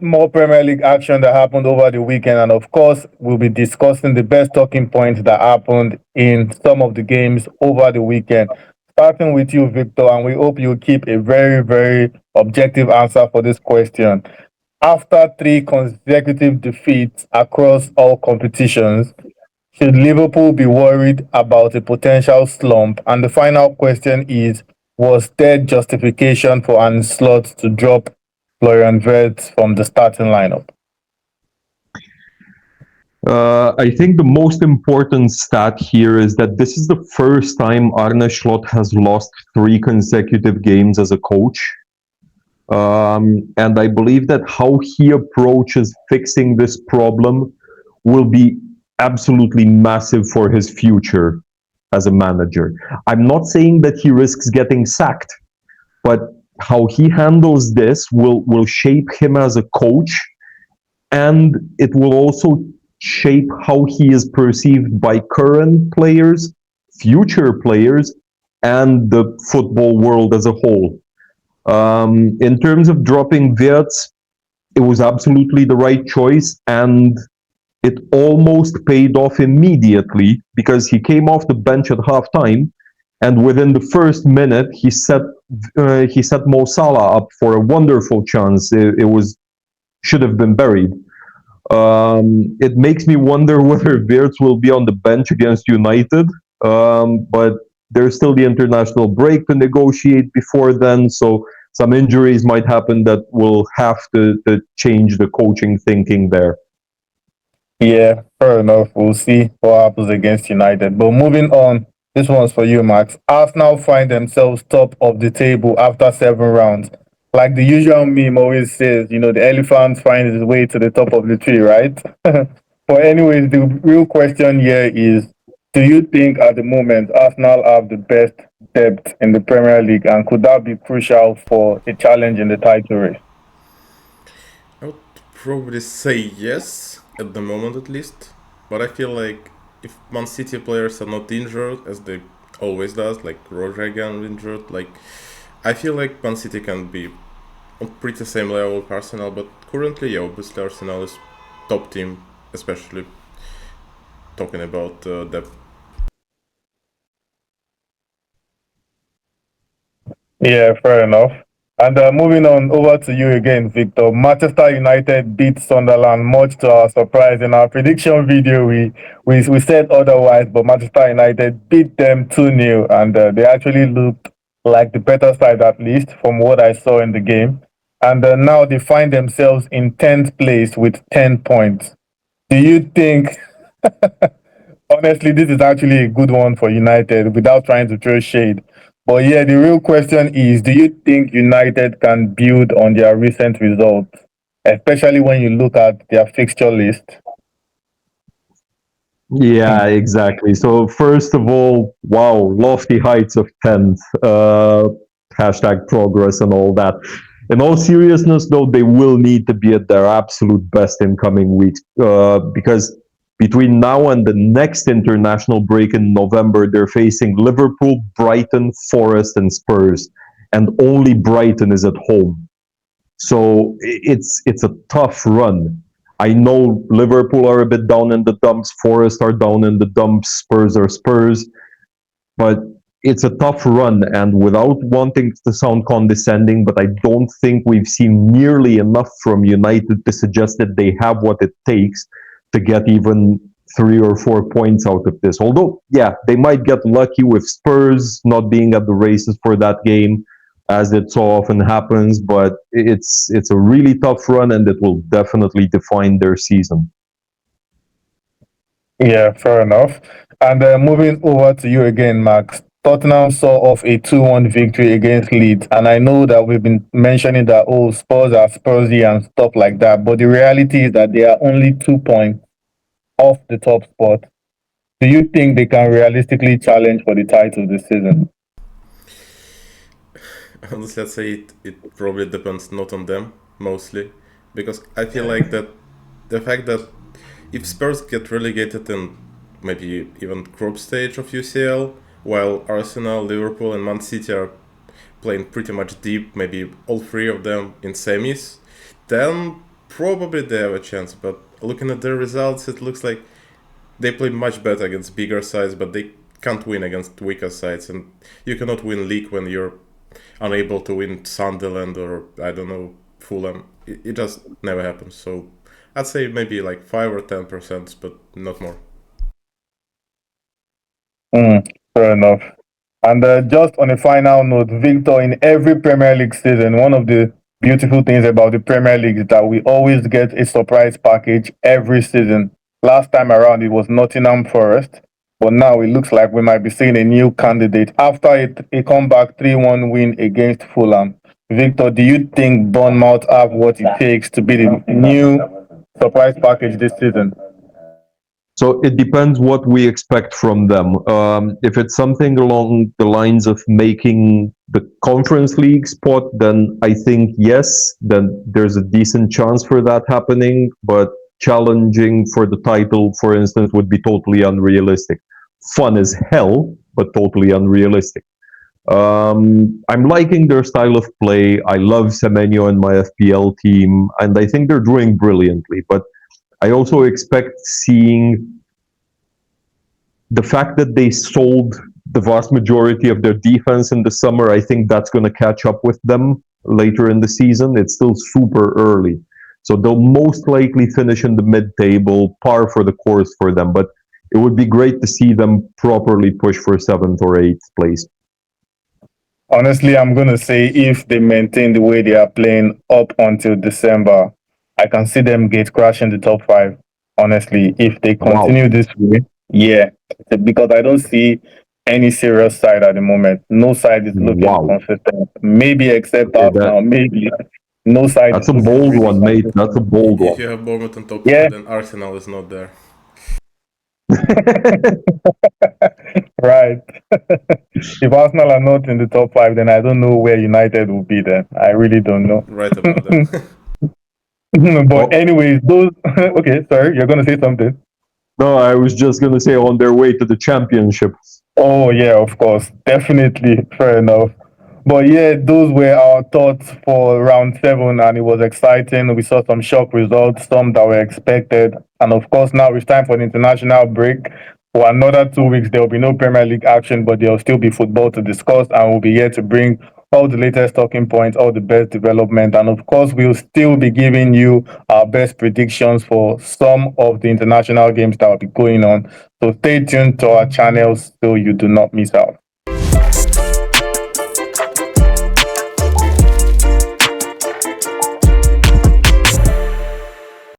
more Premier League action that happened over the weekend, and of course, we'll be discussing the best talking points that happened in some of the games over the weekend. Starting with you, Victor, and we hope you keep a very, very objective answer for this question. After three consecutive defeats across all competitions, should Liverpool be worried about a potential slump? And the final question is, was there justification for Arne Slot to drop Florian Wirtz from the starting lineup? I think the most important stat here is that this is the first time Arne Slot has lost three consecutive games as a coach. And I believe that how he approaches fixing this problem will be absolutely massive for his future as a manager. I'm not saying that he risks getting sacked, but how he handles this will shape him as a coach, and it will also shape how he is perceived by current players, future players, and the football world as a whole. In terms of dropping Wirtz, it was absolutely the right choice, and it almost paid off immediately because he came off the bench at halftime, and within the first minute, he set Mo Salah up for a wonderful chance. It was should have been buried. It makes me wonder whether Wirtz will be on the bench against United, but there's still the international break to negotiate before then, so some injuries might happen that will have to change the coaching thinking there. Yeah, fair enough. We'll see what happens against United. But moving on, this one's for you, Max. Arsenal find themselves top of the table after 7 rounds. Like the usual meme always says, the elephant finds his way to the top of the tree, right? But anyways, the real question here is, do you think at the moment Arsenal have the best depth in the Premier League, and could that be crucial for a challenge in the title race? I would probably say yes, at the moment at least. But I feel like if Man City players are not injured, as they always does, like Rodrigo injured, like I feel like Man City can be on pretty same level with Arsenal. But currently, yeah, obviously Arsenal is top team, especially talking about depth. Yeah, fair enough. And moving on over to you again, Victor. Manchester United beat Sunderland, much to our surprise. In our prediction video, we said otherwise, but Manchester United beat them 2-0, and they actually looked like the better side, at least from what I saw in the game. And now they find themselves in 10th place with 10 points. Do you think, honestly, this is actually a good one for United without trying to throw shade? But yeah, the real question is, do you think United can build on their recent results, especially when you look at their fixture list? Yeah, exactly. So first of all, wow, lofty heights of 10th, hashtag progress and all that. In all seriousness, though, they will need to be at their absolute best in coming weeks, because between now and the next international break in November, they're facing Liverpool, Brighton, Forest, and Spurs, and only Brighton is at home. So it's a tough run. I know Liverpool are a bit down in the dumps, Forest are down in the dumps, Spurs are Spurs, but it's a tough run. And without wanting to sound condescending, but I don't think we've seen nearly enough from United to suggest that they have what it takes to get even 3 or 4 points out of this. Although, yeah, they might get lucky with Spurs not being at the races for that game, as it so often happens, but it's a really tough run, and it will definitely define their season. Yeah, fair enough. And moving over to you again, Max. Tottenham saw off a 2-1 victory against Leeds. And I know that we've been mentioning that, oh, Spurs are Spursy and stuff like that. But the reality is that they are only 2 points off the top spot. Do you think they can realistically challenge for the title this season? Honestly, let's say it probably depends not on them mostly, because I feel like that the fact that if Spurs get relegated in maybe even group stage of UCL, while Arsenal, Liverpool, and Man City are playing pretty much deep, maybe all three of them in semis, then probably they have a chance, but looking at their results, it looks like they play much better against bigger sides, but they can't win against weaker sides. And you cannot win league when you're unable to win Sunderland or, I don't know, Fulham. It just never happens. So I'd say maybe like 5 or 10%, but not more. Fair enough. And just on a final note, Victor, in every Premier League season, one of the beautiful things about the Premier League is that we always get a surprise package every season. Last time around, it was Nottingham Forest, but now it looks like we might be seeing a new candidate after a comeback 3-1 win against Fulham. Victor, do you think Bournemouth have what it takes to be the new surprise package this season? So it depends what we expect from them. If it's something along the lines of making the Conference League spot, then I think yes, then there's a decent chance for that happening. But challenging for the title, for instance, would be totally unrealistic. Fun as hell, but totally unrealistic. I'm liking their style of play. I love Semenyo and my FPL team, and I think they're doing brilliantly. But I also expect seeing the fact that they sold the vast majority of their defense in the summer. I think that's going to catch up with them later in the season. It's still super early. So they'll most likely finish in the mid-table, par for the course for them. But it would be great to see them properly push for 7th or 8th place. Honestly, I'm going to say if they maintain the way they are playing up until December, I can see them gate crashing the top 5. Honestly, if they continue this way, yeah, because I don't see any serious side at the moment. No side is looking consistent. Maybe except Arsenal, maybe. No side. That's a bold one, mate. That's a bold one. If you have Bournemouth on top 5, then Arsenal is not there. Right. If Arsenal are not in the top 5, then I don't know where United will be then. I really don't know. Right about that. But anyways, those... Okay, sorry, you're going to say something. No, I was just going to say on their way to the championship. Oh, yeah, of course. Definitely. Fair enough. But yeah, those were our thoughts for round 7, and it was exciting. We saw some shock results, some that were expected. And of course, now it's time for the international break. For another 2 weeks, there will be no Premier League action, but there will still be football to discuss, and we'll be here to bring all the latest talking points, all the best development. And of course, we'll still be giving you our best predictions for some of the international games that will be going on. So stay tuned to our channels so you do not miss out.